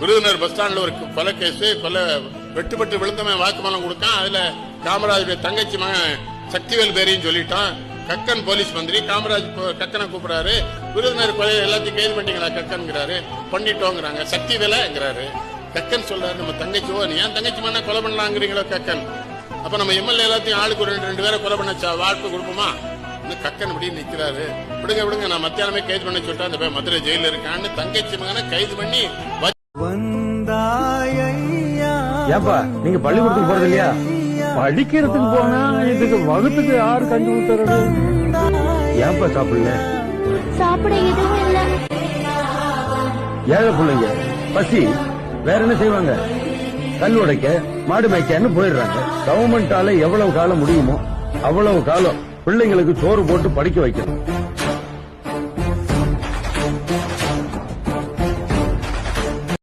Virudhunagar bus ஸ்டாண்ட்ல ஒரு கொலை கேஸ், கொலை வெட்டுப்பட்டு விழுந்தவன் வாக்குமூலம் கொடுத்தான். அதுல காமராஜுடைய தங்கச்சி மகன் சக்திவேல் பேரையும் சொல்லிட்டான். கக்கன் போலீஸ் மந்திரி காமராஜ் கக்கனை கூப்பிடாரு, விருதுநகர் கொலை எல்லாத்தையும் கைது பண்ணிட்டீங்களா கக்கன்ங்கிறாரு. பண்ணிட்டோங்கிறாங்க. சக்திவேலங்கிறாரு. கக்கன் சொல்றாரு நம்ம தங்கச்சிவோ, நீ ஏன் தங்கச்சி மகனை கொலை பண்ணலாங்கிறீங்களோ கக்கன். அப்ப நம்ம எம்எல்ஏ எல்லாத்தையும் ஆளுக்கு ரெண்டு பேரை கொலை பண்ண வாழ்க்கை கொடுப்போமா? கக்கன் இப்படி நிக்கிறாரு. விடுங்க நான் மத்தியானமே கைது பண்ண சொல்லிட்டா அந்த மதுரை ஜெயில இருக்கான்னு தங்கச்சி மகனை கைது பண்ணி. ஏப்பா நீங்க பள்ளிக்கூடத்துக்கு போறது இல்லையா? படிக்கிறதுக்கு போனா இதுக்கு வகுத்துக்கு யாரு கஞ்சி ஊத்துறது? ஏப்பா சாப்பிடல? சாப்பிட எதுவும் இல்ல. ஏழை பிள்ளைங்க பசி வேற என்ன செய்வாங்க? கல் உடைக்க மாடு மேய்க்கன்னு போயிடுறாங்க. கவர்மெண்டால எவ்வளவு காலம் முடியுமோ அவ்வளவு காலம் பிள்ளைங்களுக்கு சோறு போட்டு படிக்க வைக்கணும்.